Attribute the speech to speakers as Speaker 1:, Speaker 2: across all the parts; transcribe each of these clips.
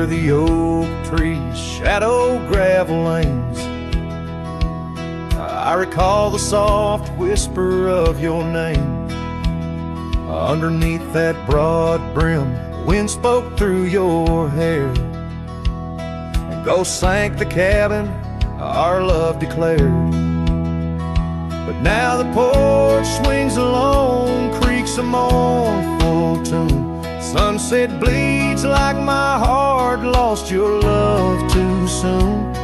Speaker 1: where the oak trees shadow gravel lanes. I recall the soft whisper of your name. Underneath that broad brim, wind spoke through your hair. And ghosts sank the cabin, our love declared. But now the porch swings alone, creaks a mournful tune. Sunset bleeds like my heart lost your love too soon.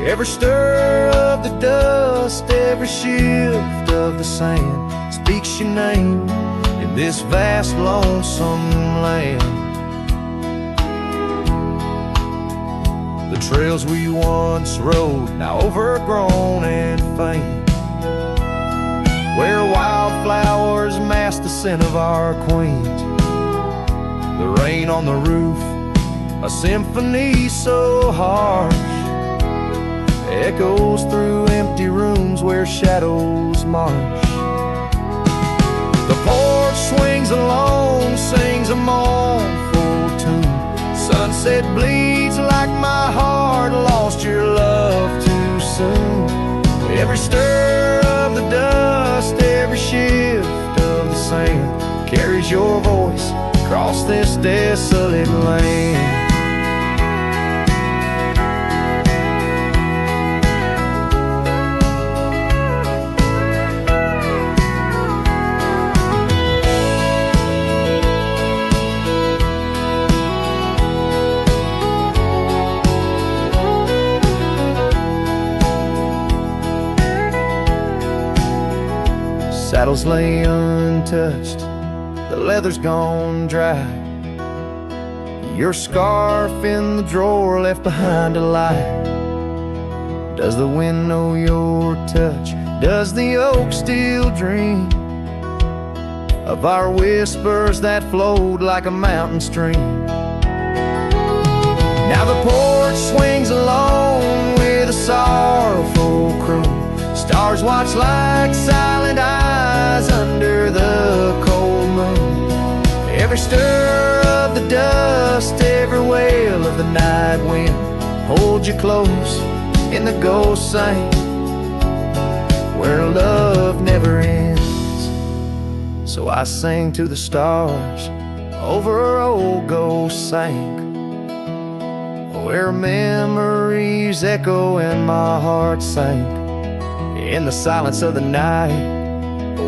Speaker 1: Every stir of the dust, every shift of the sand speaks your name in this vast lonesome land. The trails we once rode, now overgrown and faint, where wildflowers mask the scent of our queens. The rain on the roof, a symphony so harsh, echoes through empty rooms where shadows march. The porch swings alone, sings a mournful tune. Sunset bleeds like my heart lost your love too soon. Every stir of the dust, every shift of the sand carries your voice across this desolate land. Saddles lay untouched, the leather's gone dry. Your scarf in the drawer left behind a lie. Does the wind know your touch? Does the oak still dream of our whispers that flowed like a mountain stream? Now the porch swings alone with a sorrowful croon. Stars watch like silent eyes under the cold moon. Every stir of the dust, every wail of the night wind holds you close in the ghost sing where love never ends. So I sing to the stars over old ghost sank, where memories echo and my heart sank. In the silence of the night,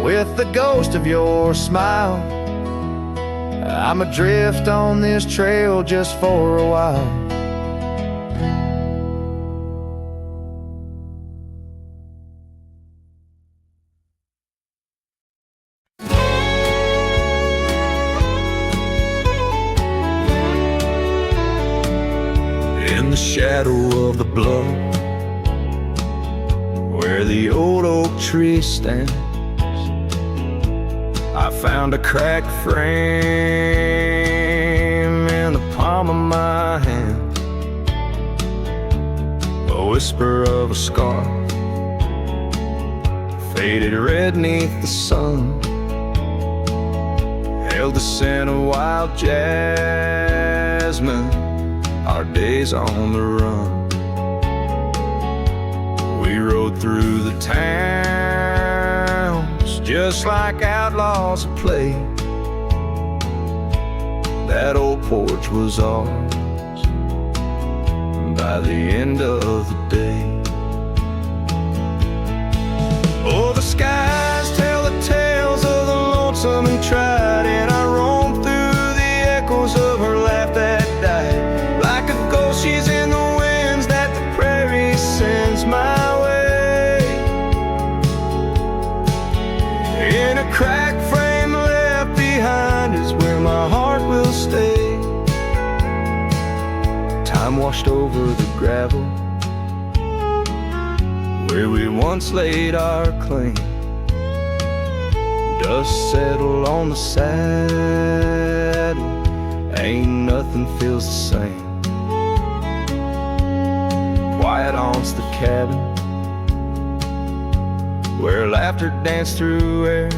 Speaker 1: with the ghost of your smile, I'm adrift on this trail just for a while. In the shadow of the bluff, where the old oak tree stands, I found a cracked frame in the palm of my hand, a whisper of a scar, faded red neath the sun, held the scent of wild jasmine, our days on the run. We rode through the towns just like outlaws at play. That old porch was ours by the end of the day. Oh, the skies tell the tales of the lonesome and tried, and I roamed through the echoes of her laugh that died. Like a ghost, she's in the winds that the prairie sends my way. In a cracked frame left behind is where my heart will stay. Time washed over the gravel where we once laid our claim. Dust settled on the saddle, ain't nothing feels the same. Quiet haunts the cabin where laughter danced through air.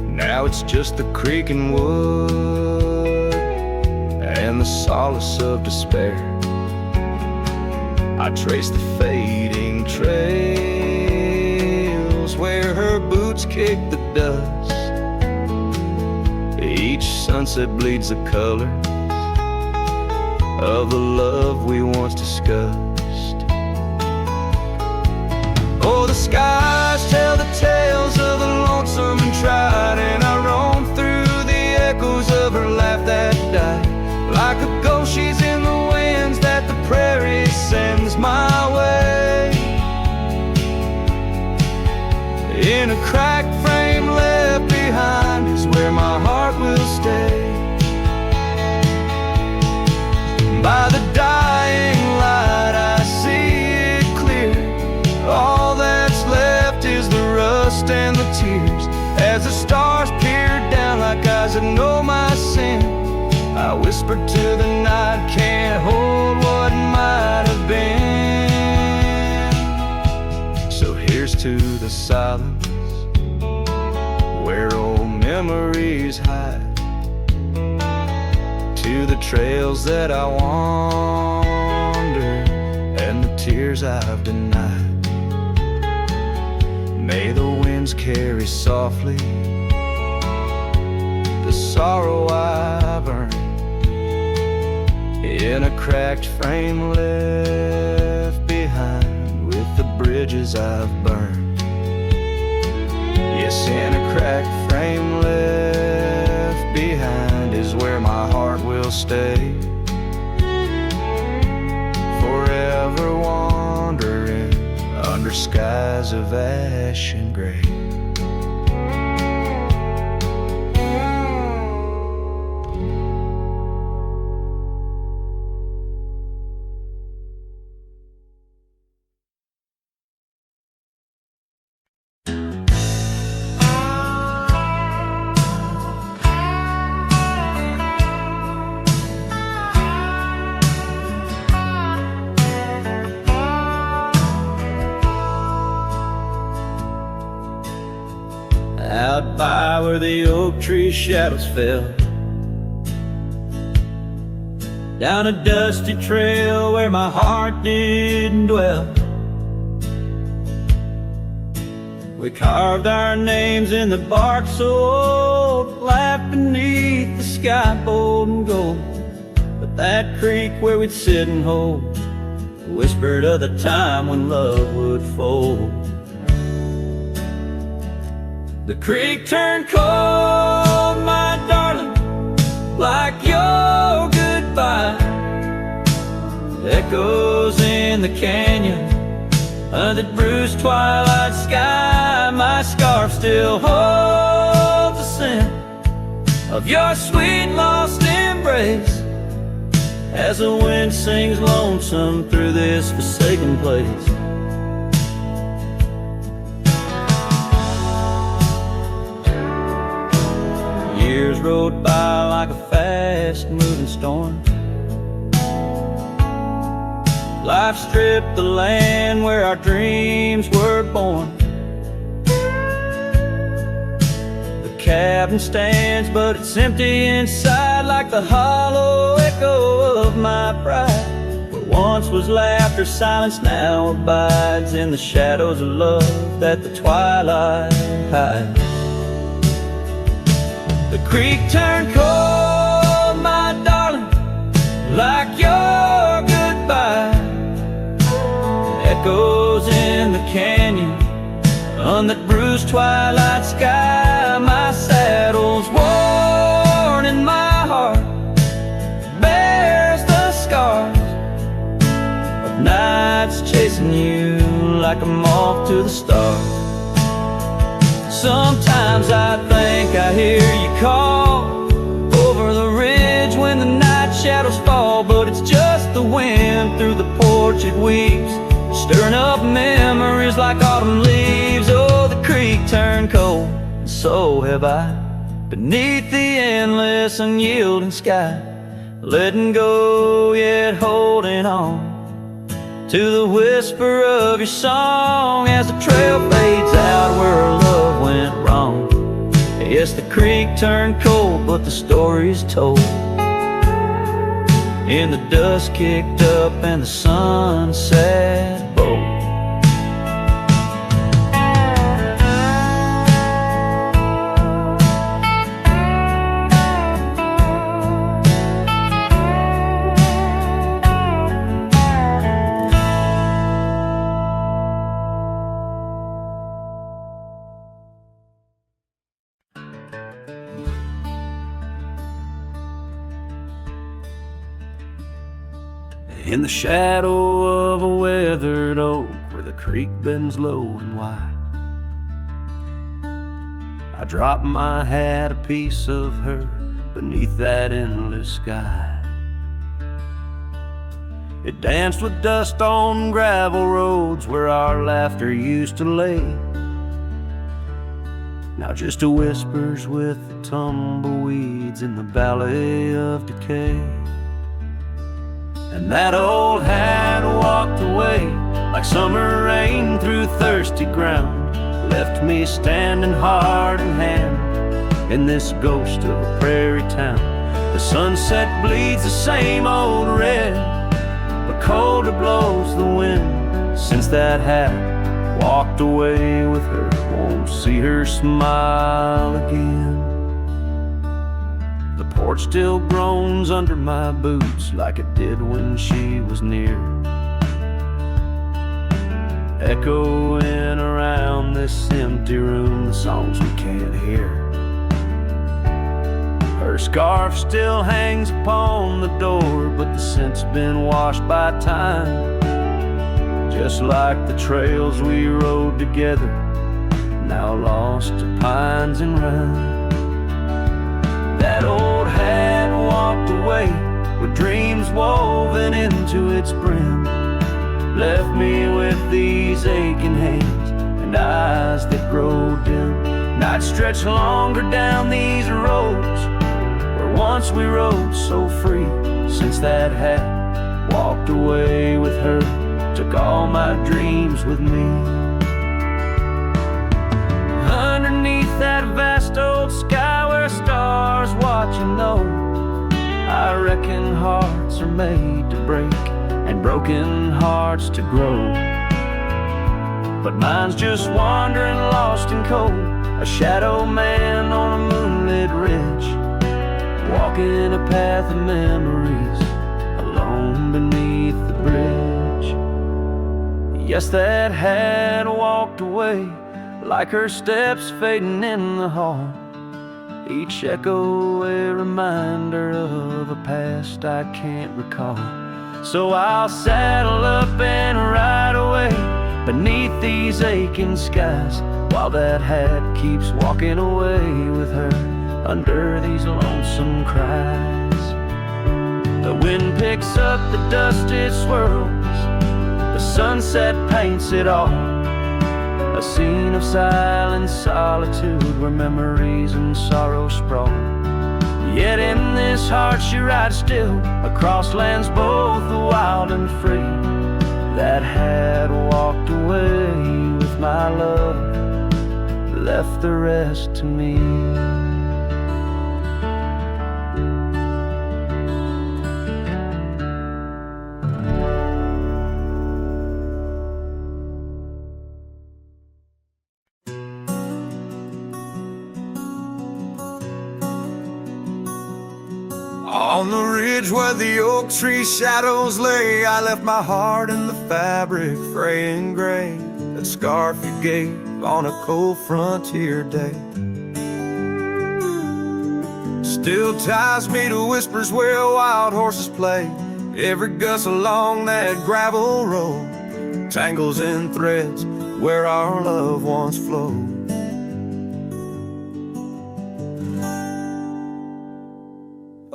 Speaker 1: Now it's just the creaking wood and the solace of despair. I trace the fading trails where her boots kick the dust. Each sunset bleeds the color of the love we once discussed. Oh, the skies tell the tales of the lonesome and tried, and I roam through the echoes of her laugh that died. Like a ghost, she's in the winds that the prairie sends my way. In a cracked frame left behind is where my heart will stay. By the dying light I see it clear. All that's left is the rust and the tears. As the stars peer down like eyes that know my sin, I whispered to the night, can't hold what might have been. So here's to the silence where old memories hide, to the trails that I wander and the tears I've denied. May the winds carry softly the sorrow I've earned, in a cracked frame left behind with the bridges I've burned. Yes, in a cracked frame left behind is where my heart will stay, forever wandering under skies of ash and gray.
Speaker 2: Out by where the oak tree shadows fell, down a dusty trail where my heart didn't dwell, we carved our names in the bark so old, laughed beneath the sky bold and gold. But that creek where we'd sit and hold whispered of the time when love would fold. The creek turned cold, my darling, like your goodbye. Echoes in the canyon of that bruised twilight sky. My scarf still holds the scent of your sweet lost embrace, as the wind sings lonesome through this forsaken place. Years rode by like a fast-moving storm. Life stripped the land where our dreams were born. The cabin stands, but it's empty inside, like the hollow echo of my pride. What once was laughter, silence now abides in the shadows of love that the twilight hides. The creek turned cold, my darling, like your goodbye. Echoes in the canyon on that bruised twilight sky. My saddle's worn and my heart bears the scars of nights chasing you like a moth to the stars. Sometimes I think I hear you call over the ridge when the night shadows fall, but it's just the wind through the porch it weaves, stirring up memories like autumn leaves. Oh, the creek turned cold, and so have I, beneath the endless unyielding sky, letting go yet holding on to the whisper of your song as the trail fades out where our love went wrong. Yes, the creek turned cold, but the story's told. and the dust kicked up and the sunset boat. In the shadow of a weathered oak where the creek bends low and wide, I dropped my hat, a piece of her, beneath that endless sky. It danced with dust on gravel roads where our laughter used to lay. Now just a whispers with the tumbleweeds in the valley of decay. And that old hat walked away like summer rain through thirsty ground, left me standing heart in hand in this ghost of a prairie town. The sunset bleeds the same old red, but colder blows the wind since that hat walked away with her. Won't see her smile again. The porch still groans under my boots like it did when she was near, echoing around this empty room the songs we can't hear. Her scarf still hangs upon the door, but the scent's been washed by time, just like the trails we rode together, now lost to pines and rime. That old hat walked away with dreams woven into its brim, left me with these aching hands and eyes that grow dim. Nights stretch longer down these roads where once we rode so free. Since that hat walked away with her, took all my dreams with me. Underneath that vast old sky where stars watching know, I reckon hearts are made to break and broken hearts to grow. But mine's just wandering lost and cold, a shadow man on a moonlit ridge, walking a path of memories alone beneath the bridge. Yes, that hat walked away like her steps fading in the hall, each echo a reminder of a past I can't recall. So I'll saddle up and ride away beneath these aching skies, while that hat keeps walking away with her under these lonesome cries. The wind picks up the dust it swirls, the sunset paints it all, a scene of silent solitude where memories and sorrow sprawl. Yet in this heart she rides still across lands both wild and free. That hat walked away with my love, left the rest to me.
Speaker 1: On the ridge where the oak tree shadows lay, I left my heart in the fabric, fray and gray, that scarf you gave on a cold frontier day. Still ties me to whispers where wild horses play. Every gust along that gravel road tangles in threads where our love once flowed.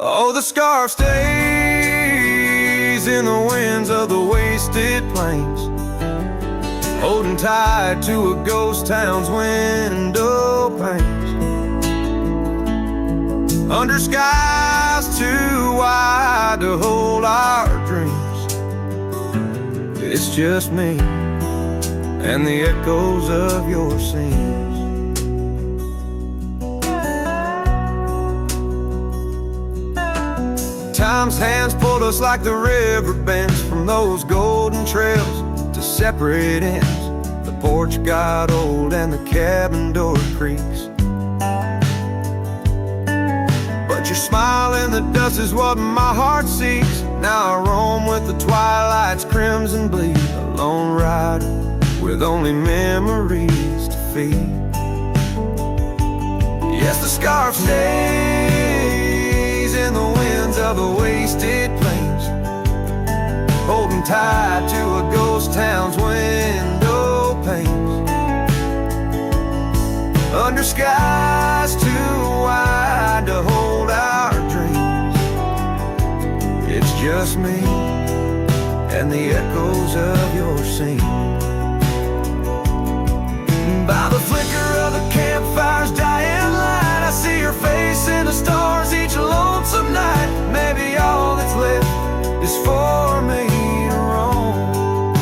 Speaker 1: Oh, the scarf stays in the winds of the wasted plains, holding tight to a ghost town's window panes. Under skies too wide to hold our dreams, it's just me and the echoes of your scenes. Time's hands pulled us like the river bends from those golden trails to separate ends. The porch got old and the cabin door creaks, but your smile in the dust is what my heart seeks. Now I roam with the twilight's crimson bleed, a lone rider with only memories to feed. Yes, the scarf stays in the winds of the wasted plains, holding tight to a ghost town's window panes. Under skies too wide to hold our dreams, it's just me and the echoes of your scene. By the flicker of the campfire's dying light, I see your face in the stars each lonesome night. Maybe all that's left is for me to roam,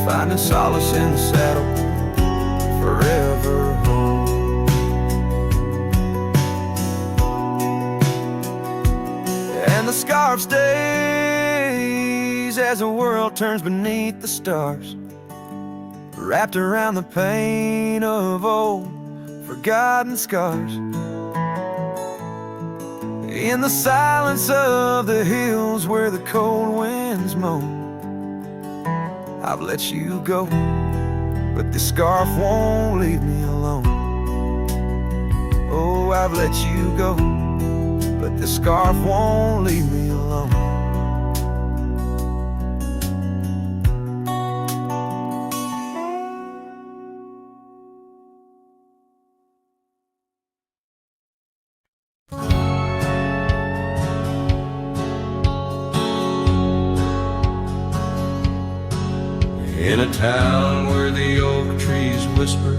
Speaker 1: finding solace in the saddle, forever home. And the scarf stays as the world turns beneath the stars, wrapped around the pain of old forgotten scars. In the silence of the hills where the cold winds moan, I've let you go, but this scarf won't leave me alone. Oh, I've let you go, but this scarf won't leave me alone.
Speaker 2: In a town where the oak trees whisper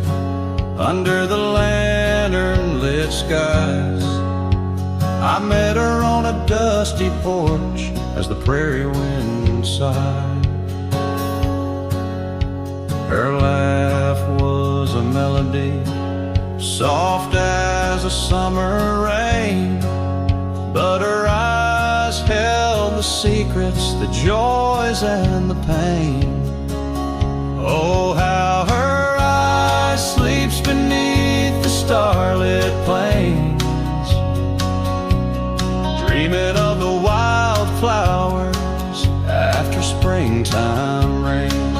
Speaker 2: under the lantern-lit skies, I met her on a dusty porch as the prairie wind sighed. Her laugh was a melody, soft as a summer rain, but her eyes held the secrets, the joys and the pain. Oh, how her eyes sleeps beneath the starlit plains, dreaming of the wildflowers after springtime rain.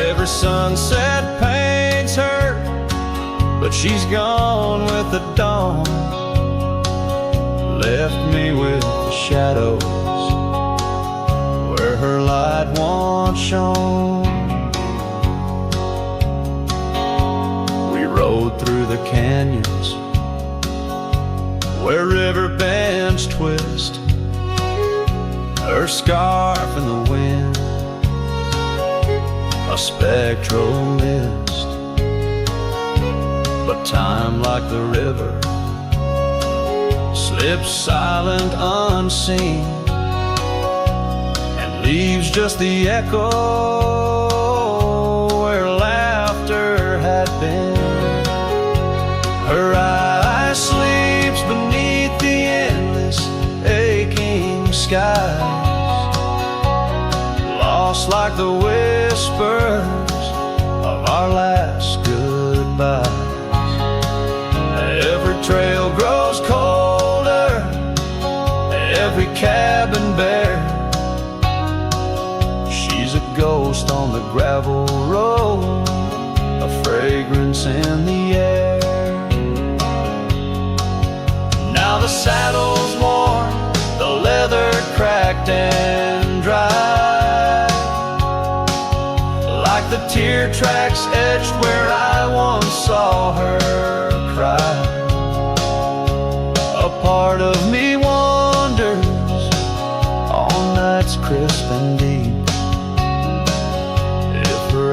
Speaker 2: Every sunset paints her, but she's gone with the dawn, left me with the shadows where her light once shone. We rode through the canyons where river bends twist, her scarf in the wind, a spectral mist. But time, like the river, slips silent unseen, leaves just the echo where laughter had been. Her eye sleeps beneath the endless aching skies, lost like the whispers of our last goodbyes. Every trail grows colder, every cabin bare, ghost on the gravel road, a fragrance in the air. Now the saddle's worn, the leather cracked and dry, like the tear tracks etched where I once saw her cry. A part of me wanders on nights crisp and deep,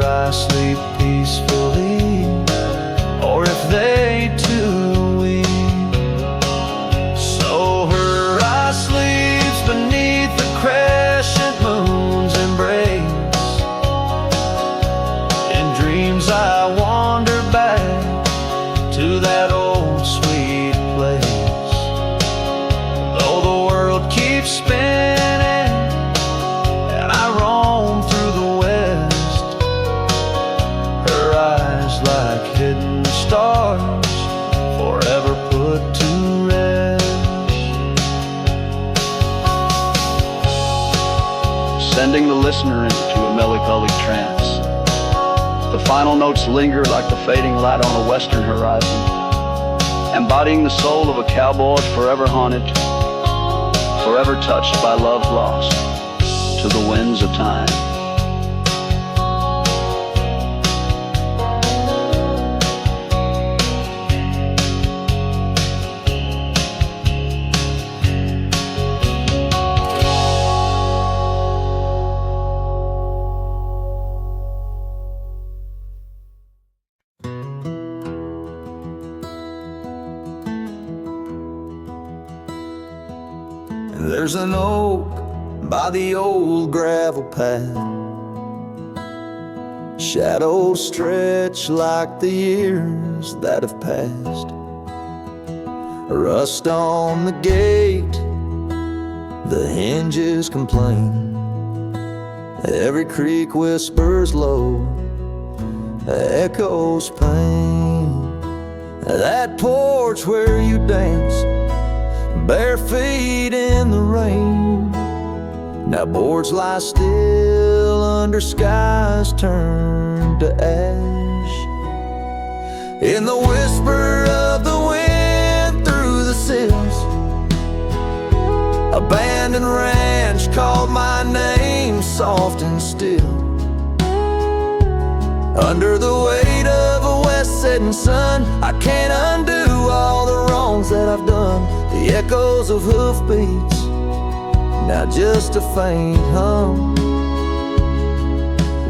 Speaker 2: I sleep peacefully, or if they too weep. So her eye sleeps beneath the crescent moon's embrace. In dreams I wander back to that old sweet place,
Speaker 3: listener into a melancholic trance. The final notes linger like the fading light on a western horizon, embodying the soul of a cowboy forever haunted, forever touched by love lost to the winds of time.
Speaker 1: There's an oak by the old gravel path. Shadows stretch like the years that have passed. Rust on the gate, the hinges complain. Every creek whispers low, echoes pain. That porch where you dance, bare feet in the rain. Now boards lie still under skies turned to ash. In the whisper of the wind through the sills, abandoned ranch called my name soft and still. Under the weight of a west setting sun, I can't undo all the wrongs that I've done. The echoes of hoofbeats, now just a faint hum,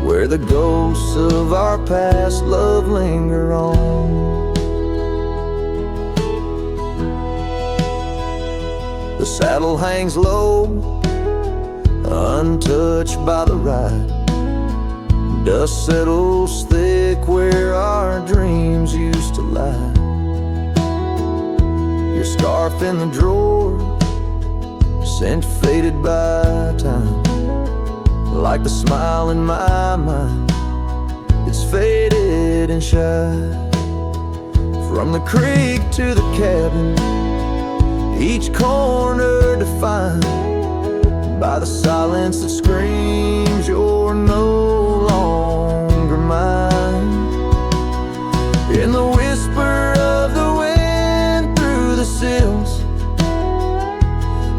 Speaker 1: where the ghosts of our past love linger on. The saddle hangs low, untouched by the ride. Dust settles thick where our dreams used to lie. Your scarf in the drawer, scent faded by time. Like the smile in my mind, it's faded and shy. From the creek to the cabin, each corner defined by the silence that screams you're no longer mine. In the whisper of the wind through the sills,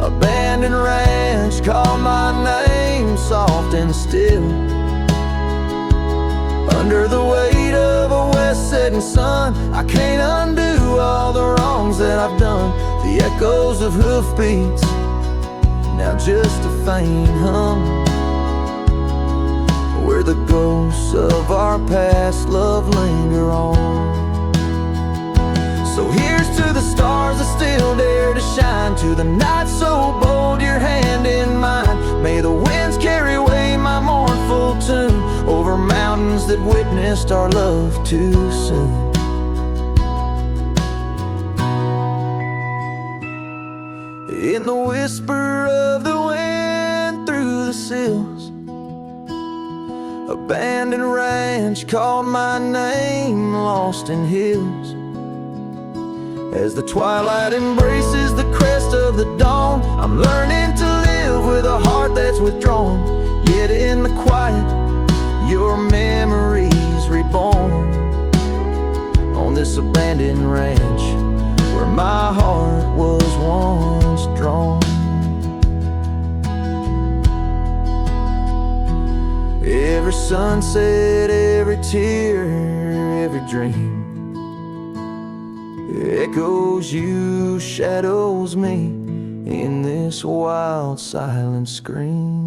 Speaker 1: abandoned ranch call my name soft and still. Under the weight of a west setting sun, I can't undo all the wrongs that I've done. The echoes of hoofbeats, now just a faint hum, where the ghosts of our past love linger on. So here's to the stars that still dare to shine, to the night so bold your hand in mine. May the winds carry away my mournful tune over mountains that witnessed our love too soon. In the whisper of the wind through the sills, abandoned ranch called my name lost in hills. As the twilight embraces the crest of the dawn, I'm learning to live with a heart that's withdrawn. Yet in the quiet, your memories reborn. On this abandoned ranch, where my heart was once drawn. Every sunset, every tear, every dream echoes you, shadows me in this wild silent scream.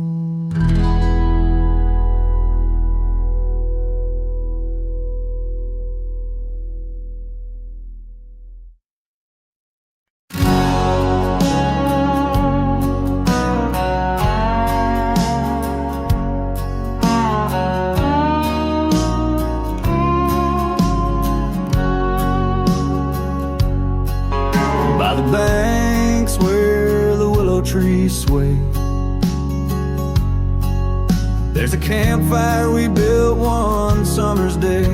Speaker 1: Banks where the willow trees sway, there's a campfire we built one summer's day.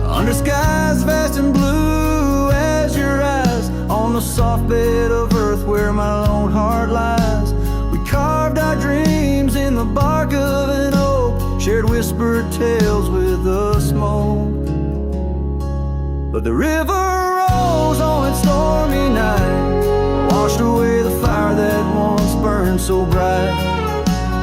Speaker 1: Under skies vast and blue as your eyes, on the soft bed of earth where my lone heart lies, we carved
Speaker 2: bark of an oak, shared whispered tales with the smoke. But the river rose on its stormy night, washed away the fire that once burned so bright.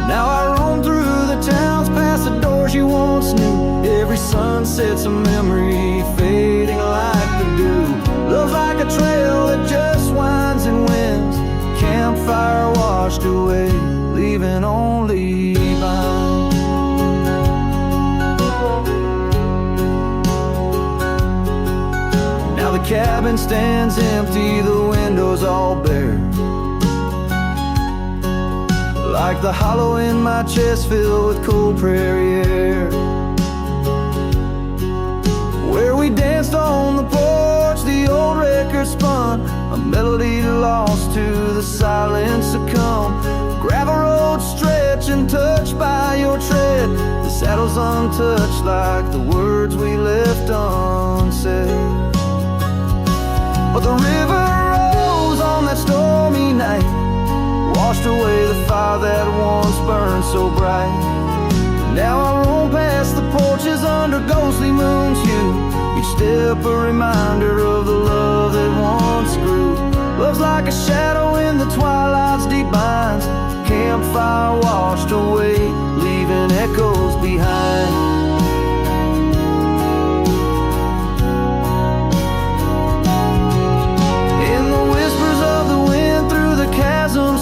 Speaker 2: Now I roam through the towns, past the doors you once knew. Every sunset's a memory fading like the dew. Love's like a trail that just winds and winds, campfire washed away, leaving only vines. Now the cabin stands empty, the windows all bare, like the hollow in my chest filled with cold prairie air. Where we danced on the porch, the old record spun, a melody lost to the silence succumb. Gravel road stretch and touched by your tread, the saddle's untouched like the words we left unsaid. But the river rose on that stormy night, washed away the fire that once burned so bright. Now I roam past the porches under ghostly moon's hue, each step a reminder of the love that once grew. Love's like a shadow in the twilight's deep binds, campfire washed away, leaving echoes behind.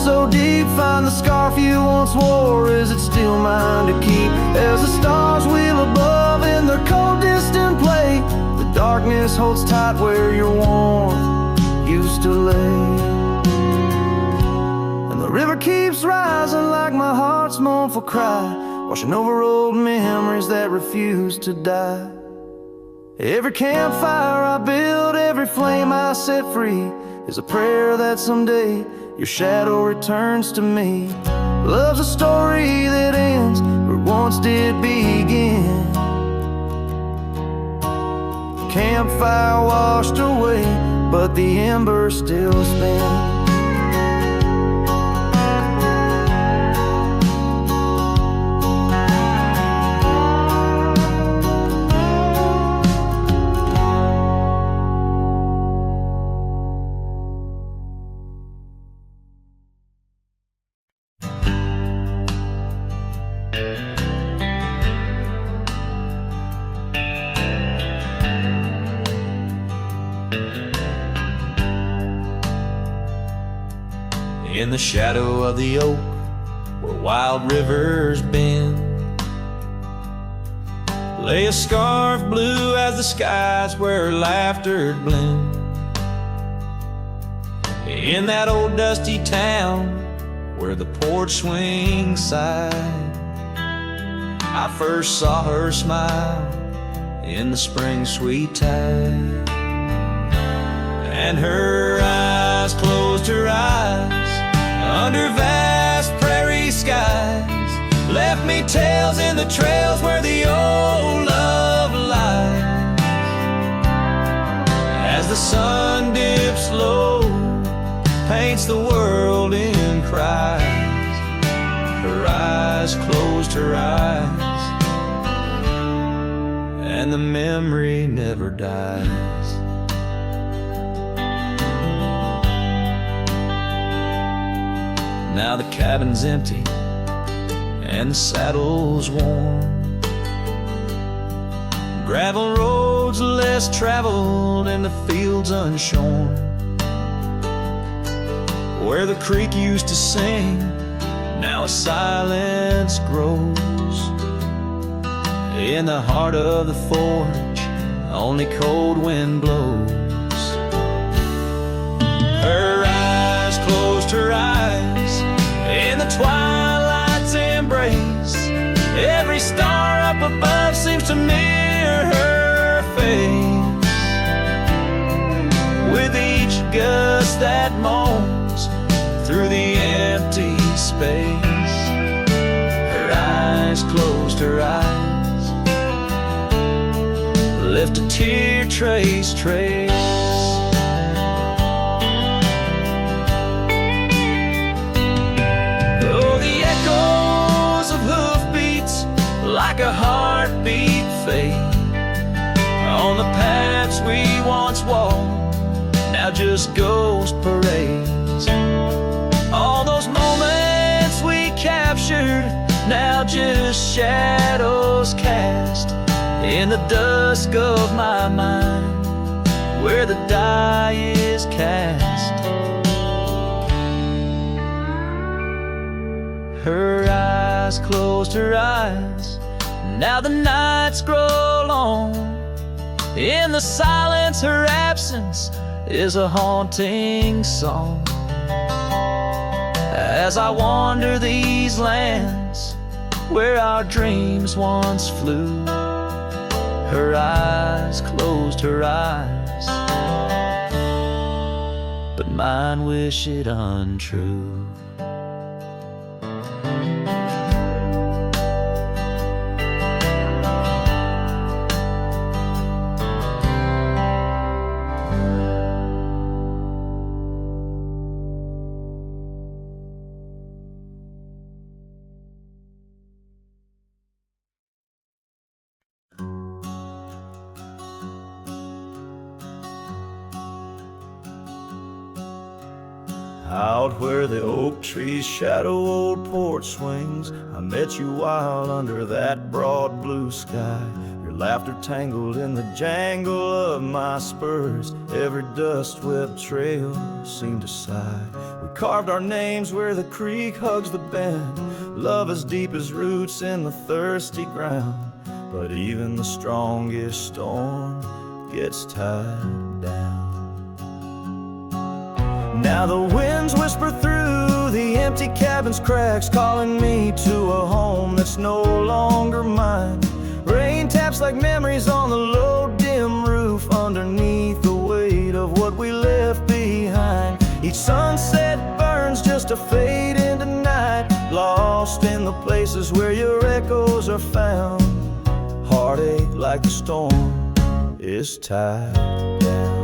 Speaker 2: So deep, find the scarf you once wore. Is it still mine to keep? As the stars wheel above in their cold distant play, the darkness holds tight where your warmth used to lay. And the river keeps rising like my heart's mournful cry, washing over old memories that refuse to die. Every campfire I build, every flame I set free, is a prayer that someday your shadow returns to me. Love's a story that ends where it once did begin. Campfire washed away, but the embers still spin.
Speaker 4: In the shadow of the oak, where wild rivers bend, lay a scarf blue as the skies where laughter blend. In that old dusty town where the porch swings sighed, I first saw her smile in the spring sweet tide. And her eyes closed her eyes under vast prairie skies, left me tales in the trails where the old love lies. As the sun dips low, paints the world in cries, her eyes closed her eyes, and the memory never dies. Now the cabin's empty and the saddle's worn, gravel roads less traveled and the fields unshorn. Where the creek used to sing, now a silence grows. In the heart of the forge, only cold wind blows. Her eyes closed her eyes in the twilight's embrace. Every star up above seems to mirror her face. With each gust that moans through the empty space, her eyes closed her eyes, left a tear trace. Oh, the echoes of who
Speaker 2: captured, now just shadows cast in the dusk of my mind, where the die is cast. Her eyes closed her eyes, now the nights grow long. In the silence, her absence is a haunting song. As I wander these lands where our dreams once flew, her eyes closed her eyes, but mine wish it untrue.
Speaker 4: Out where the oak trees shadow old porch swings, I met you wild under that broad blue sky. Your laughter tangled in the jangle of my spurs. Every dust-swept trail seemed to sigh. We carved our names where the creek hugs the bend. Love as deep as roots in the thirsty ground. But even the strongest storm gets tied down. Now the winds whisper through the empty cabin's cracks, calling me to a home that's no longer mine. Rain taps like memories on the low, dim roof, underneath the weight of what we left behind. Each sunset burns just to fade into night, lost in the places where your echoes are found. Heartache like the storm is tied down.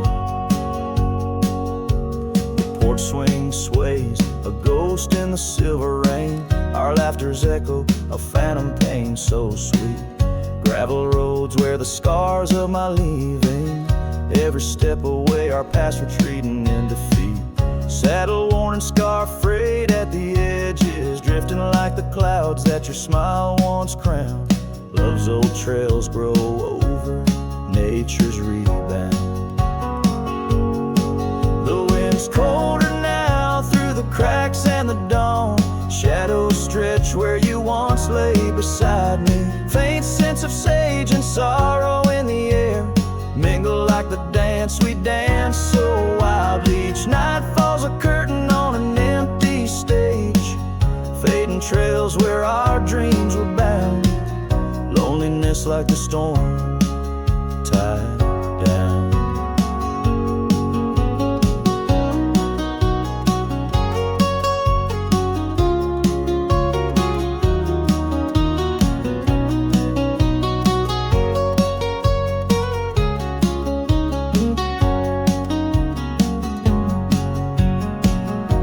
Speaker 4: Porch swing sways, a ghost in the silver rain. Our laughter's echo, a phantom pain so sweet. Gravel roads where the scars of my leaving. Every step away, our past retreating in defeat. Saddle worn and scar frayed at the edges, drifting like the clouds that your smile once crowned. Love's old trails grow over nature's rebound. The wind's colder now through the cracks and the dawn. Shadows stretch where you once lay beside me. Faint sense of sage and sorrow in the air mingle like the dance we dance so wildly. Each night falls a curtain on an empty stage, fading trails where our dreams were bound. Loneliness like the storm tied down.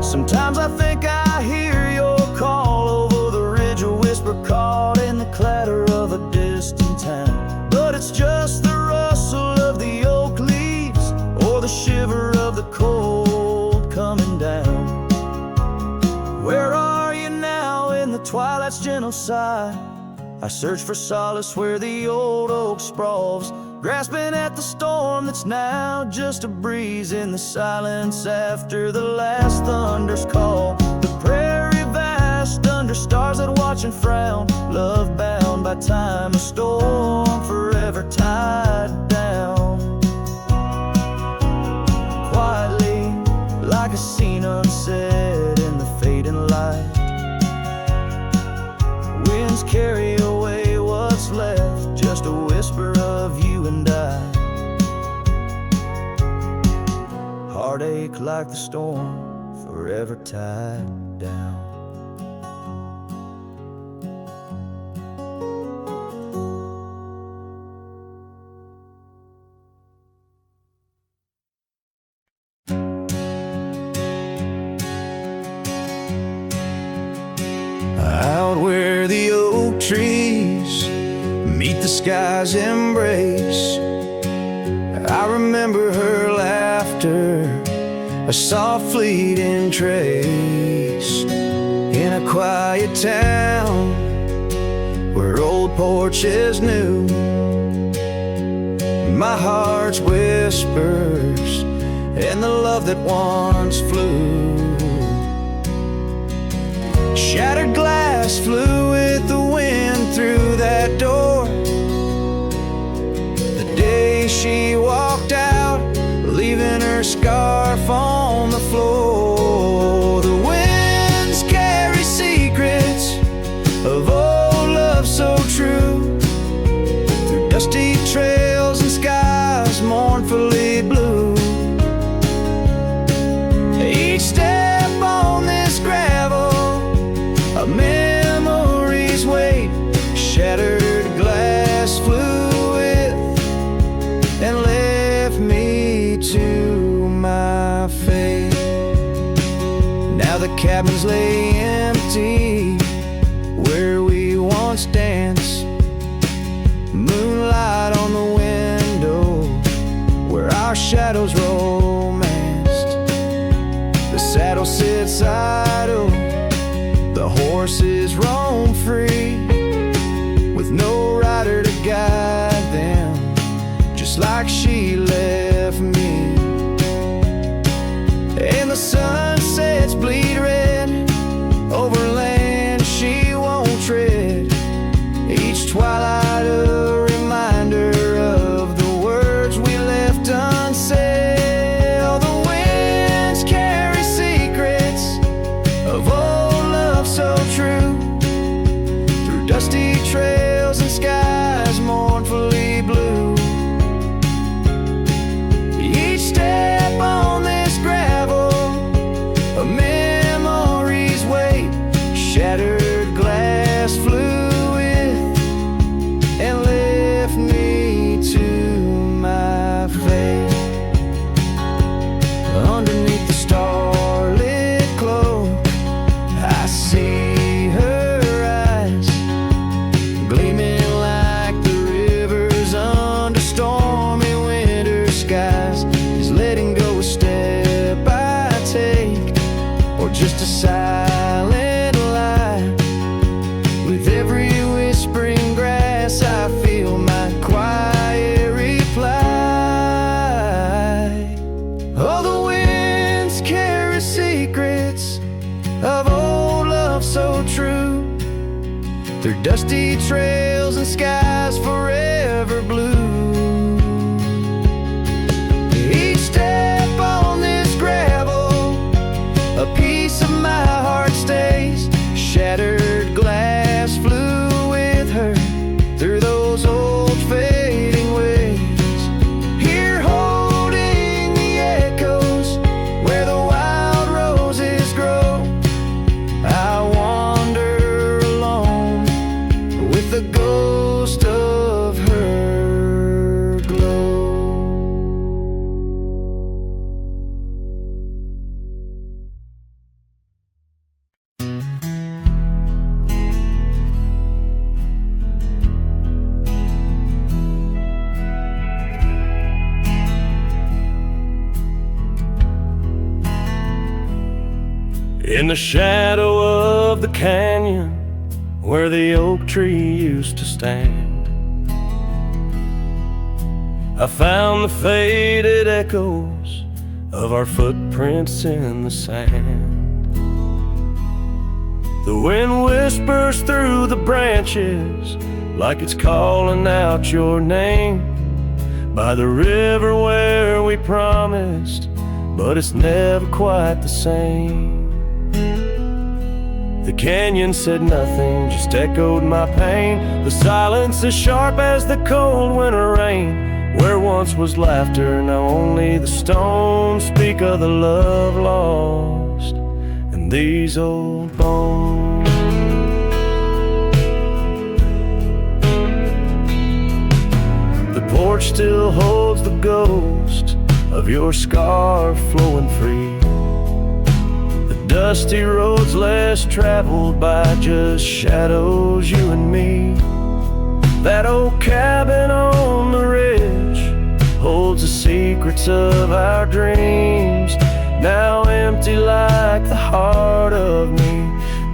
Speaker 4: Sometimes I think I hear your call over the ridge, a whisper caught in the clatter of a distant town. But it's just the rustle of the oak leaves, or the shiver of the cold coming down. Where are you now in the twilight's gentle sigh? I search for solace where the old oak sprawls, grasping at the storm that's now just a breeze in the silence after the last thunder's call. The prairie vast under stars that watch and frown, love bound by time, a storm forever tied down. Quietly, like a scene unsaid in the fading light, winds carry away what's left, just a whisper of you and I. Heartache like the storm, forever tied down.
Speaker 1: Out where the oak trees meet the sky's embrace, I remember her laughter, a soft fleeting trace in a quiet town where old porches new. My heart's whispers and the love that once flew. Shattered glass flew with the wind through that door. The day she walked out, leaving her scarf on the floor. The winds carry secrets of old love so true, through dusty trails and skies mournfully blue. Each step on this gravel, a memory's weight. Shattered glass flew with and left me to my fate. Now the cabins lay empty where we once danced. Moonlight on the window where our shadows romanced. The saddle sits idle, the horses roam free, with no rider to guide them, just like she left me. And the sunsets bleed red over land she won't tread. Each twilight a reminder of the words we left unsaid. Oh, the winds carry secrets of old love so true, through dusty trails and skies mournfully blue. Each step on this gravel, a memory's weight. Shattered glass flew with and left me to my fate. Underneath the starlit cloak, I see her eyes, gleaming like the rivers under stormy winter skies. Is letting go a step I take, or just a silent lie? With every whispering grass I feel my quiet reply. Oh, the winds carry secrets of old love so true, through dusty trails and skies forever blue. Each step on this gravel, a piece of my heart stays. Shattered glass flew with her through those old fading ways. Here holding the echoes where the wild roses grow, I wander alone with the ghost of her glow.
Speaker 5: In the shadow of the canyon where the oak tree used to stand, I found the faded echoes of our footprints in the sand. The wind whispers through the branches like it's calling out your name, by the river where we promised, but it's never quite the same. The canyon said nothing, just echoed my pain. The silence as sharp as the cold winter rain. Where once was laughter, now only the stones speak of the love lost in these old bones. The porch still holds the ghost of your scarf flowing free. Dusty roads less traveled by, just shadows, you and me. That old cabin on the ridge holds the secrets of our dreams, now empty like the heart of me.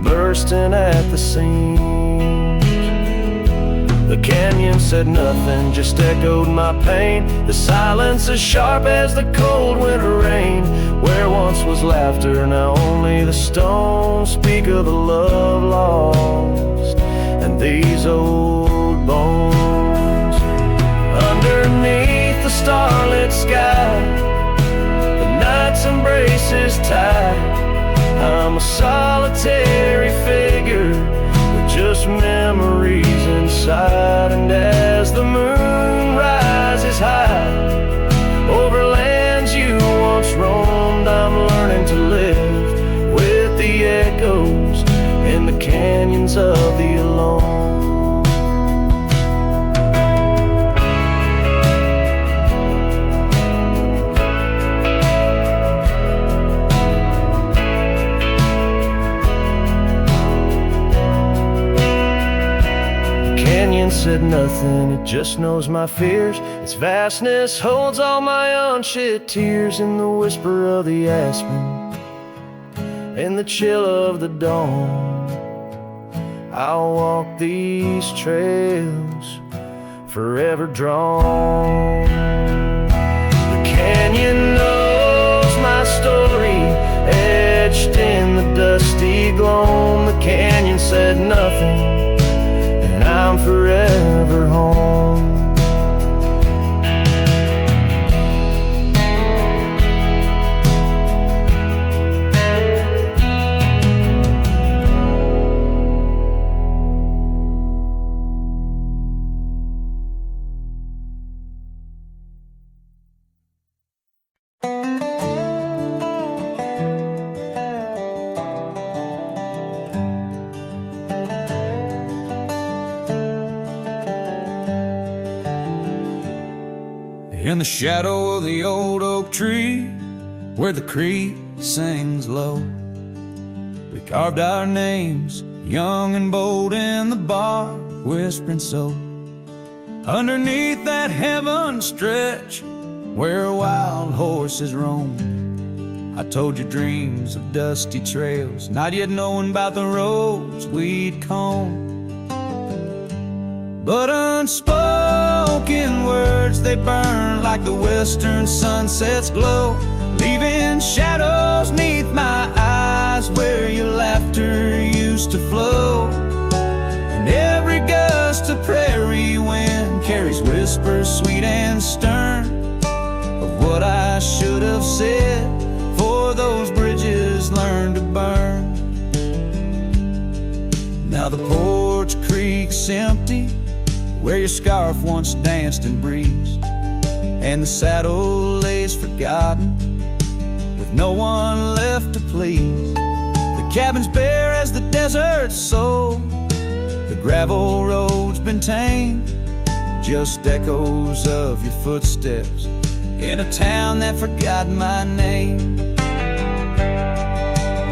Speaker 5: bursting at the seams. The canyon said nothing, just echoed my pain. The silence as sharp as the cold winter rain. Where once was laughter, now only the stones speak of the love lost and these old bones. Underneath the starlit sky, the night's embrace is tight. I'm a solitary figure with just memories inside. And as the moon rises high over lands you once roamed, I'm learning to live with the echoes in the canyons of the alone. Said nothing, it just knows my fears. Its vastness holds all my unshed tears. In the whisper of the aspen, in the chill of the dawn, I'll walk these trails forever drawn. The canyon knows my story, etched in the dusty gloam. The canyon said nothing, I'm forever home.
Speaker 4: In the shadow of the old oak tree, where the creek sings low, we carved our names, young and bold, in the bark, whispering so. Underneath that heaven stretch, where wild horses roam, I told you dreams of dusty trails, not yet knowing about the roads we'd comb. But unspoken words, they burn like the western sunset's glow, leaving shadows neath my eyes where your laughter used to flow. And every gust of prairie wind carries whispers sweet and stern of what I should have said, for those bridges learned to burn. Now the porch creek's empty, where your scarf once danced and breezed, and the saddle lays forgotten with no one left to please. The cabin's bare as the desert's soul, the gravel road's been tamed, just echoes of your footsteps in a town that forgot my name.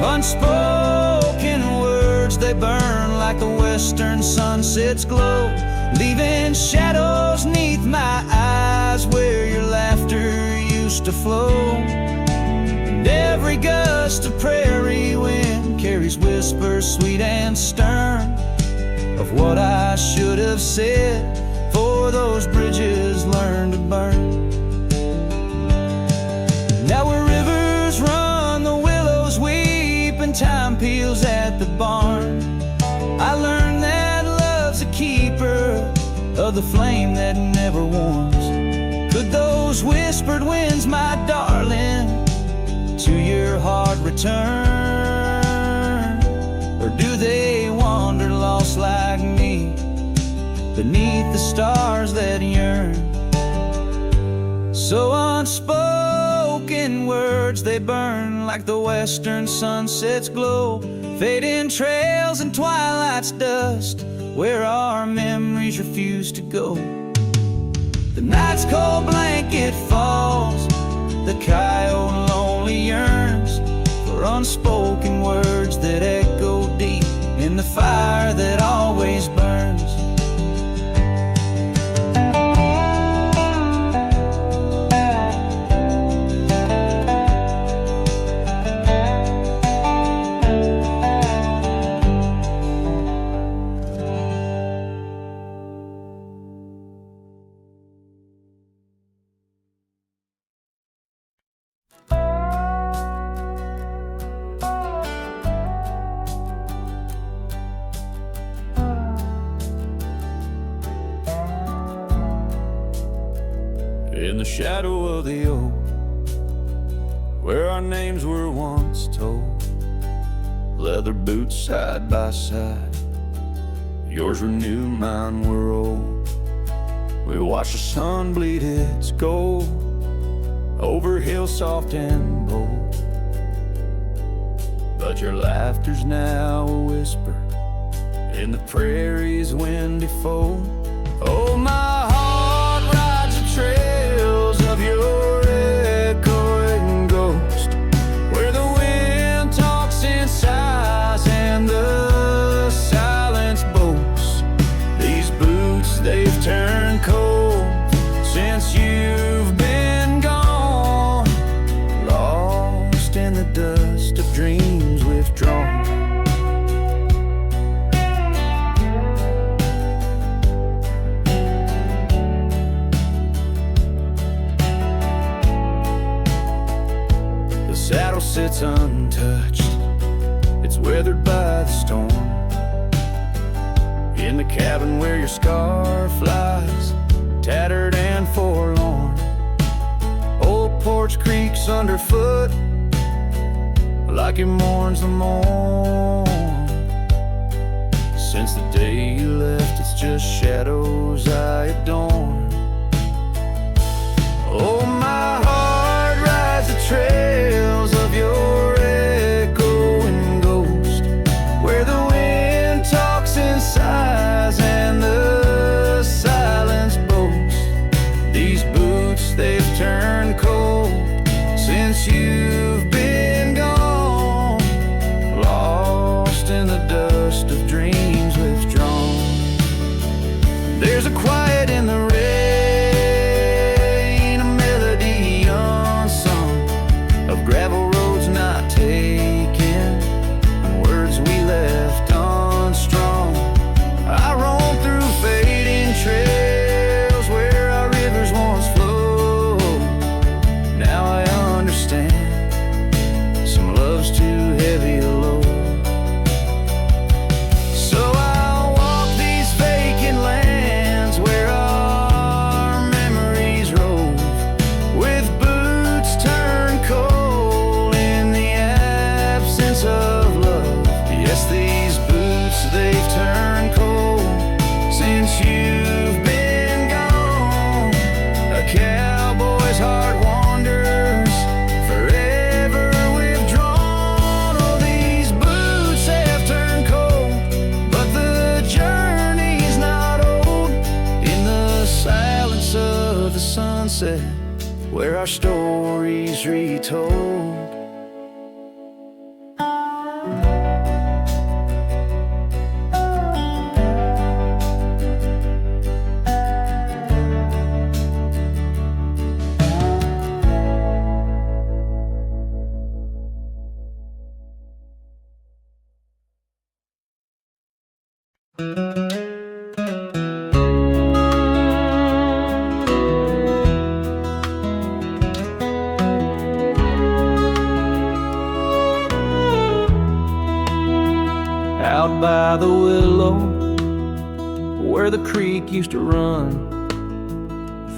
Speaker 4: Unspoken words, they burn like the western sunset's glow, leaving shadows neath my eyes where your laughter used to flow. And every gust of prairie wind carries whispers sweet and stern of what I should have said, for those bridges learned to burn. Now where rivers run, the willows weep, and time peels at the barn, I learned that love's a keeper of the flame that never warms. Could those whispered winds, my darling, to your heart return? Or do they wander lost like me beneath the stars that yearn? So unspoken words, they burn like the western sunset's glow, fading trails and twilight's dust where our memories refuse to go. The night's cold blanket falls, the coyote lonely yearns for unspoken words that echo deep in the fire that always burns. in the shadow of the oak, where our names were once told. Leather boots side by side, yours were new, mine were old. We watched the sun bleed its gold over hills soft and bold. But your laughter's now a whisper in the prairie's windy fold. Oh, my heart rides the trails of your echoing ghost, where the wind talks in sighs and the silence boasts. These boots, they've turned cold since you've been gone, lost in the dust of dreams withdrawn. Saddle sits untouched, it's weathered by the storm. In the cabin where your scarf lies, tattered and forlorn. Old porch creaks underfoot, like it mourns the morn. Since the day you left, it's just shadows I adorn. Oh, my heart rides the trails of your echoing ghost, where the wind talks in sighs and the silence boasts. These boots, they've turned cold since you've been gone, lost in the dust of dreams withdrawn. There's a quiet in the rain, a melody unsung, of gravel roads not taken, and words we left unstrung. I roam through fading trails where our rivers once flowed. Now I understand, some love's too heavy a load. So I'll walk these vacant lands where our memories rove, with boots turned cold in the absence of love. Yes, these boots, they've turned cold since you've been gone. A cowboy's heart wanders, forever withdrawn. Oh, these boots have turned cold, but the journey's not old. In the silence of the sunset, where our stories retold.
Speaker 2: Out by the willow, where the creek used to run,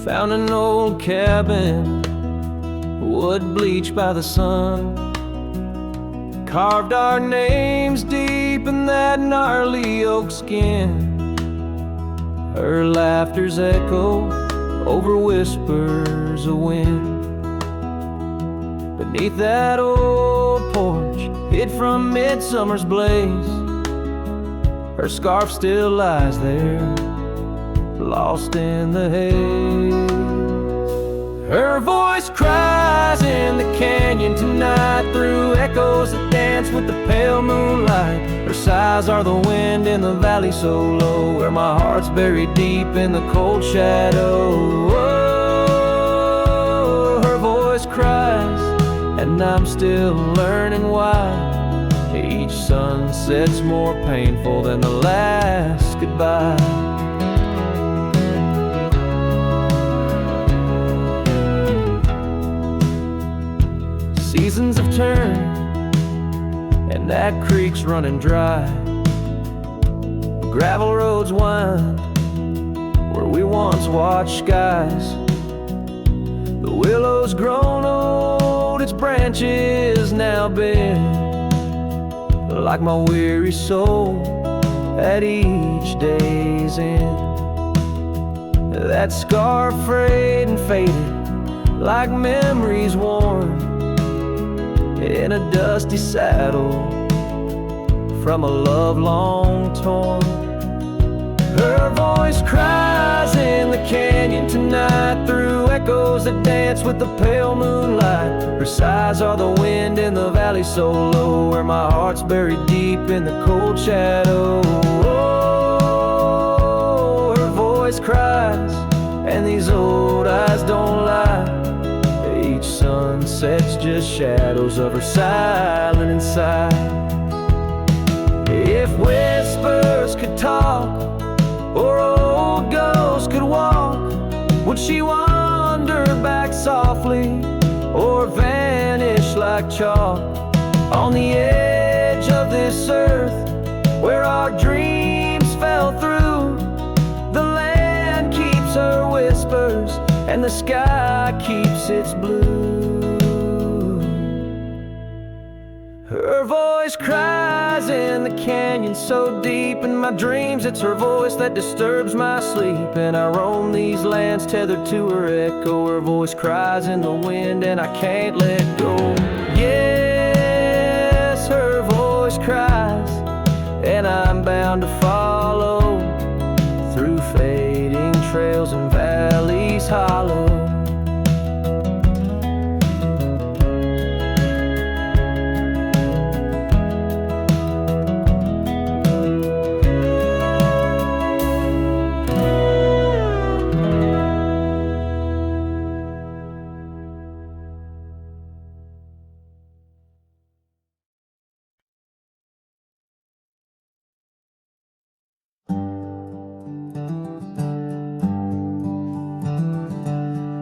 Speaker 2: found an old cabin, wood bleached by the sun. Carved our names deep in that gnarly oak skin. Her laughter's echo over whispers of wind. Beneath that old porch, hid from midsummer's blaze, her scarf still lies there, lost in the haze. Her voice cries in the canyon tonight, through echoes that dance with the pale moonlight. Her sighs are the wind in the valley so low, where my heart's buried deep in the cold shadow. Oh, her voice cries, and I'm still learning why. Each sunset's more painful than the last goodbye. Seasons have turned, and that creek's running dry. Gravel roads wind where we once watched skies The willow's grown old, its branches now bend, like my weary soul at each day's end. That scar frayed and faded, like memories worn in a dusty saddle from a love long torn. Her voice cries in the canyon tonight, through echoes that dance with the pale moonlight. Her sighs are the wind in the valley so low, where my heart's buried deep in the cold shadow. Oh, her voice cries, and these old eyes don't lie. Each sunset's just shadows of her silent inside. If whispers could talk, or old ghosts could walk, would she wander back softly, or vanish like chalk on the edge of this earth where our dreams fell through? The land keeps her whispers, and the sky keeps its blue. Her voice cries in the canyon so deep, in my dreams it's her voice that disturbs my sleep. And I roam these lands tethered to her echo. Her voice cries in the wind and I can't let go. Yes, her voice cries, and I'm bound to follow through fading trails and valleys hollow.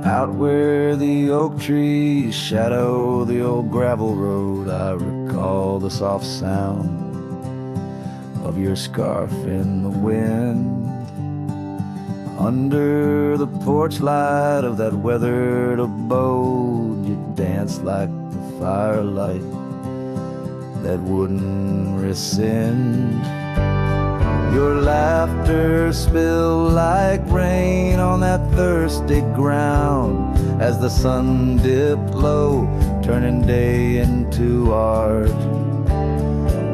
Speaker 2: Out where the oak trees shadow the old gravel road, I recall the soft sound of your scarf in the wind. Under the porch light of that weathered abode, you danced like the firelight that wouldn't rescind. Your laughter spilled like rain on that thirsty ground as the sun dipped low, turning day into art.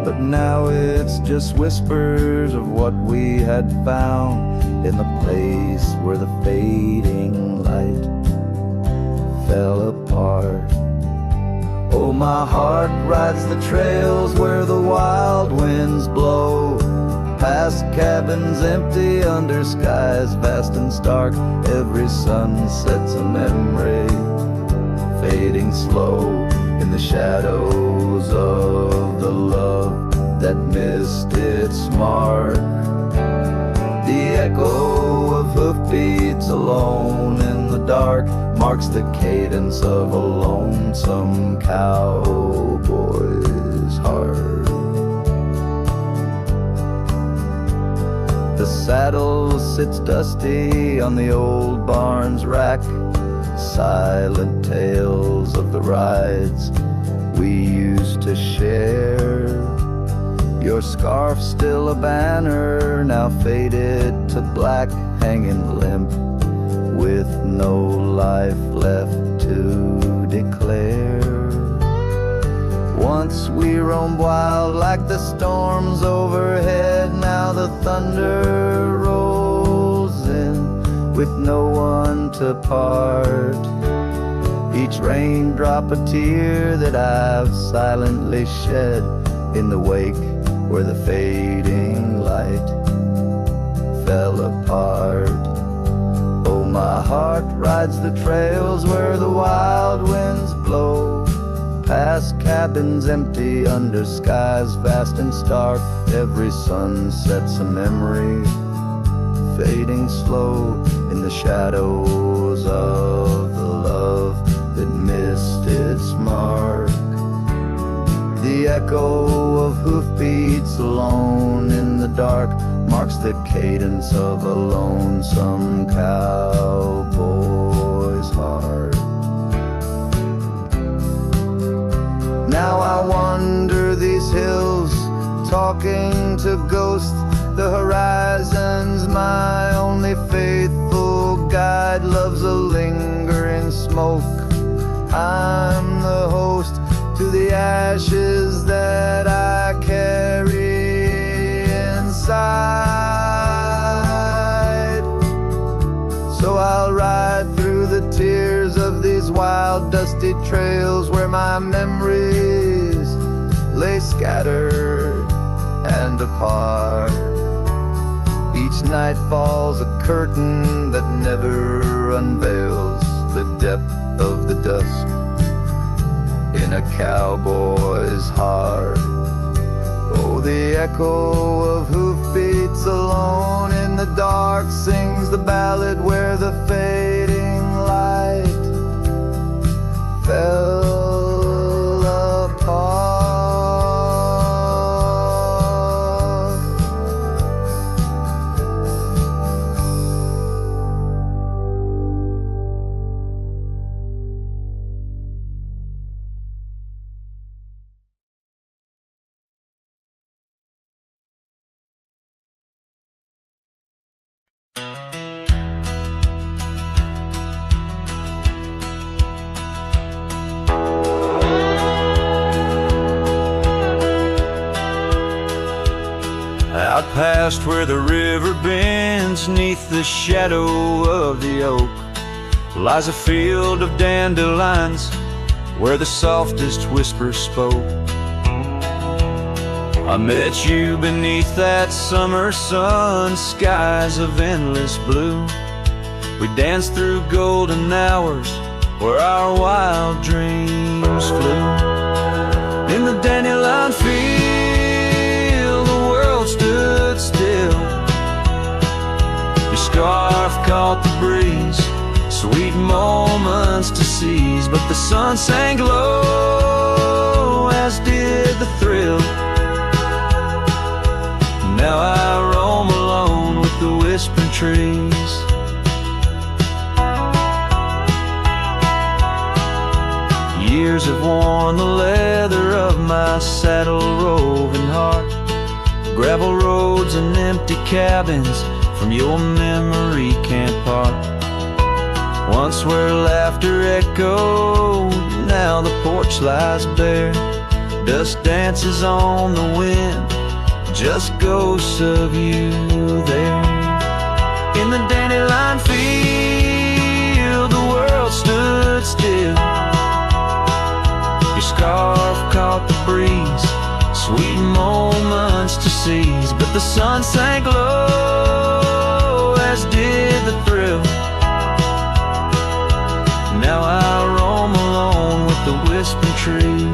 Speaker 2: But now it's just whispers of what we had found in the place where the fading light fell apart. Oh, my heart rides the trails where the wild winds blow, past cabins empty under skies vast and stark. Every sunset's a memory, fading slow in the shadows of the love that missed its mark. The echo of hoofbeats alone in the dark marks the cadence of a lonesome cowboy's heart. The saddle sits dusty on the old barn's rack, silent tales of the rides we used to share. Your scarf still a banner, now faded to black, hanging limp with no life left to declare. Once we roamed wild like the storms overhead, now the thunder rolls in with no one to part. Each raindrop a tear that I've silently shed in the wake where the fading light fell apart. Oh, my heart rides the trails where the wild winds blow, past cabins empty under skies vast and stark. Every sunset's a memory, fading slow in the shadows of the love that missed its mark. The echo of hoofbeats alone in the dark marks the cadence of a lonesome cowboy's heart.
Speaker 1: Now I wander these hills, talking to ghosts. The horizon's my only faithful guide. Love's a lingering smoke. I'm the host to the ashes that I carry inside. So I'll ride through the tears of these wild, dusty trails where my memories lay scattered and apart. Each night falls a curtain that never unveils the depth of the dusk in a cowboy's heart. Oh, the echo of hoofbeats alone in the dark sings the ballad where the fading light fell apart.
Speaker 4: Out past where the river bends, neath the shadow of the oak, lies a field of dandelions where the softest whisper spoke. I met you beneath that summer sun, skies of endless blue. We danced through golden hours where our wild dreams flew. In the dandelion field, the world stood still. Your scarf caught the breeze, sweet moments to seize. But the sun sank low, as did the thrill. Now I roam alone with the whispering trees. Years have worn the leather of my saddle roving heart. Gravel roads and empty cabins from your memory can't part. Once where laughter echoed, now the porch lies bare. Dust dances on the wind, just ghosts of you there. In the dandelion field, the world stood still. Your scarf caught the breeze, sweet moments to seize. But the sun sank low, as did the thrill. Now I roam alone with the whispering trees.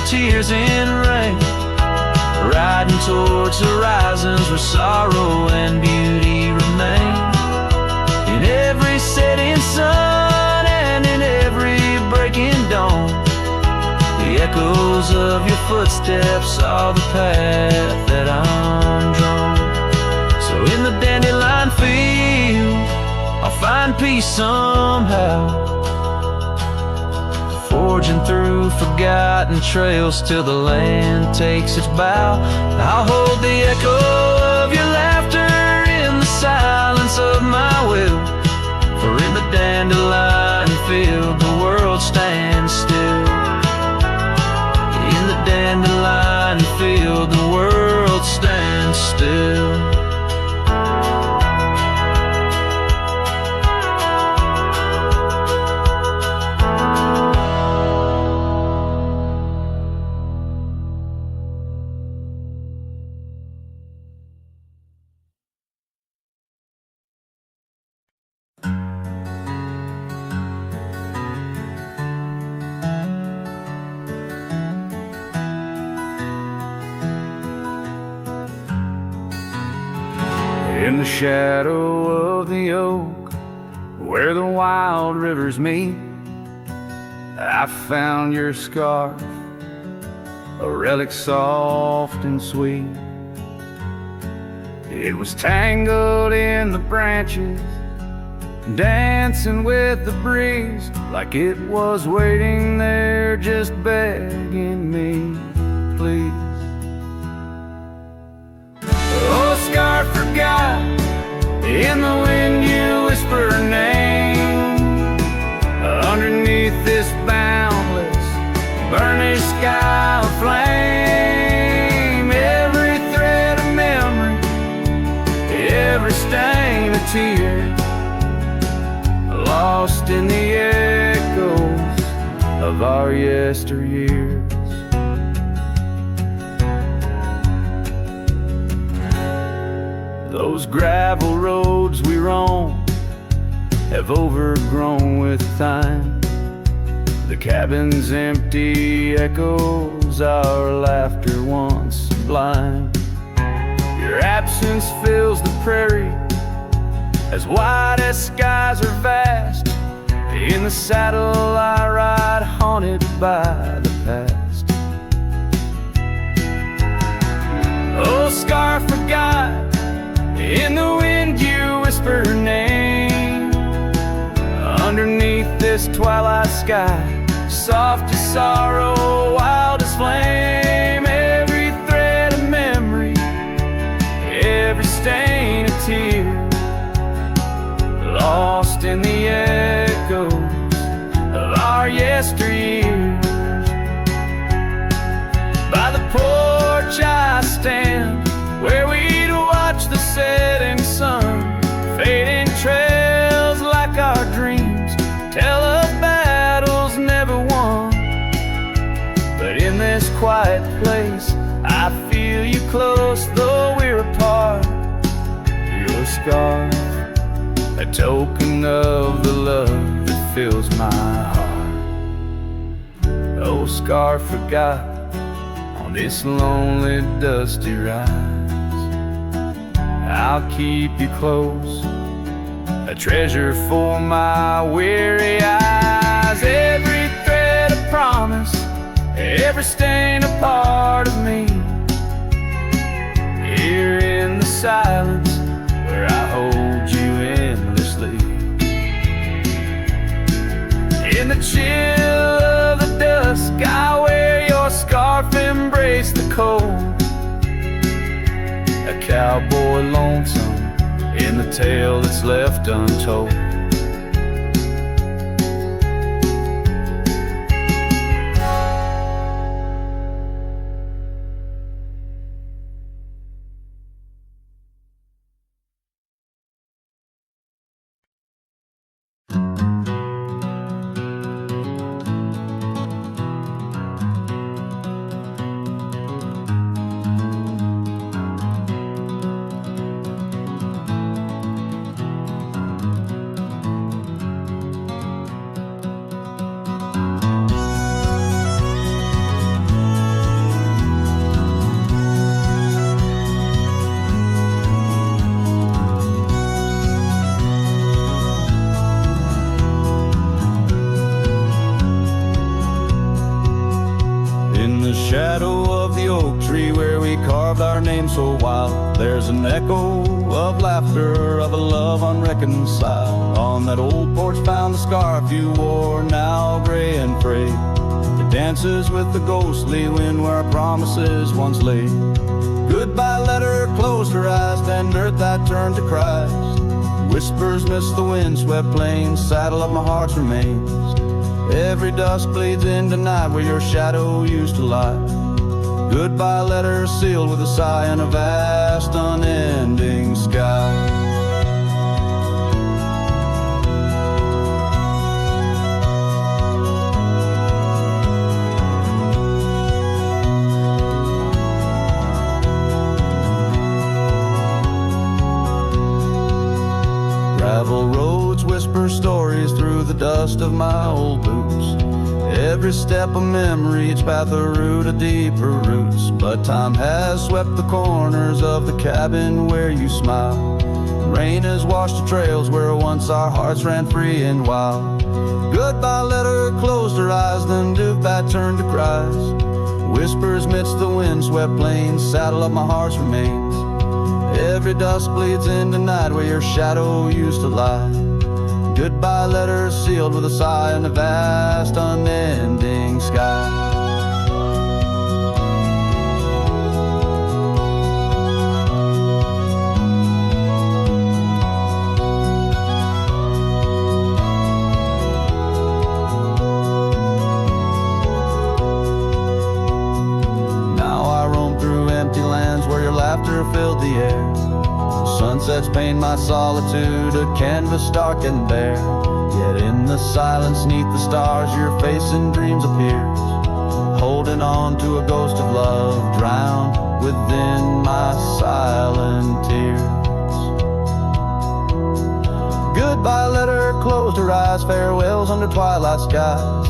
Speaker 4: Tears in rain, riding towards horizons where sorrow and beauty remain. In every setting sun and in every breaking dawn, the echoes of your footsteps are the path that I'm drawn. So in the dandelion field, I'll find peace somehow, forging through forgotten trails till the land takes its bow. I'll hold the echo of your laughter in the silence of my will. For in the dandelion field, the world stands still. In the dandelion field, the world stands still. In the shadow of the oak, where the wild rivers meet,
Speaker 1: I found your scarf, a relic soft and sweet. It was tangled in the branches, dancing with the breeze, like it was waiting there just begging me, please. Oh, scarf forgot, in the wind you whisper her name. Underneath this boundless, burnished sky of flame, every thread of memory, every stain of tear, lost in the echoes of our yesteryears. Those gravel roads we roam have overgrown with time. The cabin's empty echoes our laughter once sublime. Your absence fills the prairie, as wide as skies are vast. In the saddle I ride, haunted by the past. Oh, scarf forgot, in the wind you whisper her name. Underneath this twilight sky, soft as sorrow, wild as flame, every thread of memory, every stain of tear, lost in the echoes of our yesteryears. By the porch I stand, where we'd watch the setting sun, fading trails like our dreams tell of battles never won. But in this quiet place I feel you close, though we're apart. Your scar, a token of the love that fills my heart. Oh, scar forgot, on this lonely dusty rise, I'll keep you close, a treasure for my weary eyes. Every thread a promise, every stain a part of me. Here in the silence where I hold you endlessly. In the chill of the dusk I wear your scarf, embrace the cold. A cowboy lonesome in the tale that's left untold. So wild, there's an echo of laughter, of a love unreconciled. On that old porch found the scarf you wore, now gray and frayed. It dances with the ghostly wind where our promises once lay. Goodbye letter closed her eyes, then earth I turned to Christ. Whispers miss the wind-swept plains, saddle of my heart's remains. Every dusk bleeds into night where your shadow used to lie. Goodbye letter sealed with a sigh in a vast unending sky. Gravel roads whisper stories through the dust of my old boots. Every step a memory, each path a root of deeper roots. But time has swept the corners of the cabin where you smile.
Speaker 4: Rain has washed the trails where once our hearts ran free and wild. Goodbye letter closed her eyes, then goodbye turned to cries. Whispers midst the wind-swept plains, saddle of my heart's remains. Every dusk bleeds into night where your shadow used to lie. Goodbye letter sealed with a sigh in the vast unending sky. Filled the air. Sunsets paint my solitude, a canvas dark and bare. Yet in the silence neath the stars your face in dreams appears, holding on to a ghost of love drowned within my silent tears. Goodbye letter closed her eyes, farewells under twilight skies.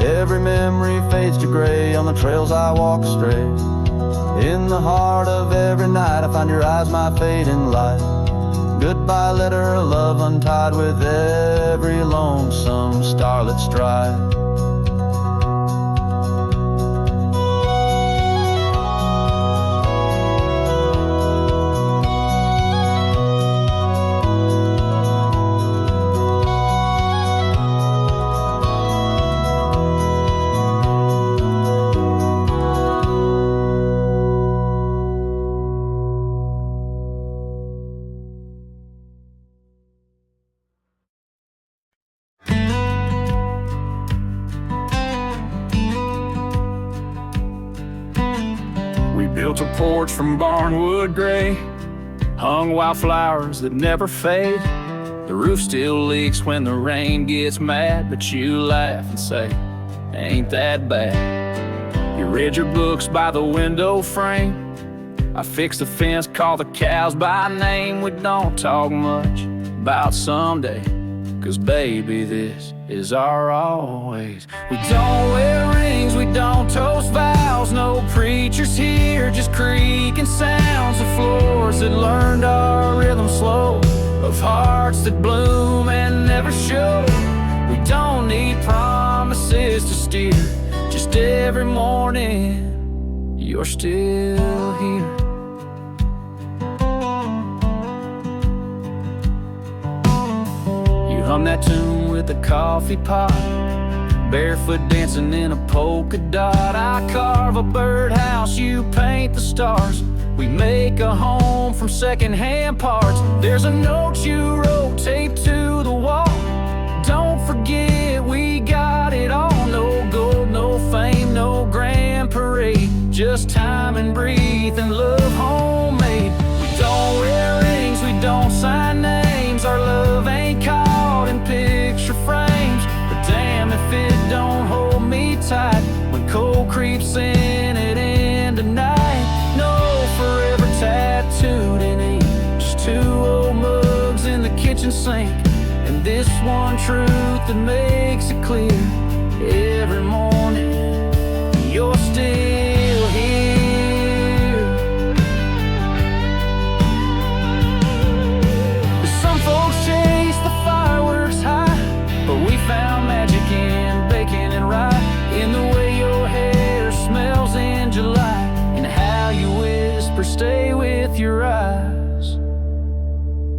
Speaker 4: Every memory fades to gray on the trails I walk astray. In the heart of every night I find your eyes, my fading light. Goodbye letter, a love untied with every lonesome starlit stride.
Speaker 6: Built a porch from barnwood gray, hung wildflowers that never fade. The roof still leaks when the rain gets mad, but you laugh and say, ain't that bad. You read your books by the window frame. I fixed the fence, call the cows by name. We don't talk much about someday, 'cause baby, this is our always. We don't wear rings, we don't toast vows. No preachers here, just creaking sounds of floors that learned our rhythm slow, of hearts that bloom and never show. We don't need promises to steer, just every morning you're still here. You hum that tune with a coffee pot, barefoot dancing in a polka dot. I carve a birdhouse, you paint the stars. We make a home from secondhand parts. There's a note you wrote taped to the wall. Don't forget we got it all. No gold, no fame, no grand parade, just time and breathe and love homemade. We don't wear rings, we don't sign names. Our love ain't caught in picture frames, but damn if it don't hold me tight when cold creeps in at end of night. No forever tattooed in ink, just two old mugs in the kitchen sink, and this one truth that makes it clear every morning you're still here. Some folks chase the fireworks high, but we found magic in bacon and rye, in the way your hair smells in July, and how you whisper stay with your eyes.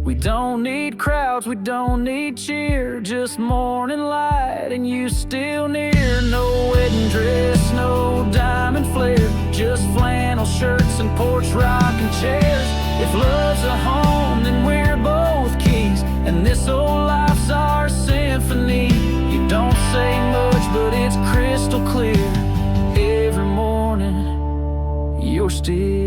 Speaker 6: We don't need crowds, we don't need cheer, just morning light and you still near. No wedding dress, no diamond flare, just flannel shirts and porch rocking chairs. If love's a home, then we're both keys, and this old life's our symphony. You don't say much, but it's crystal clear every morning you're still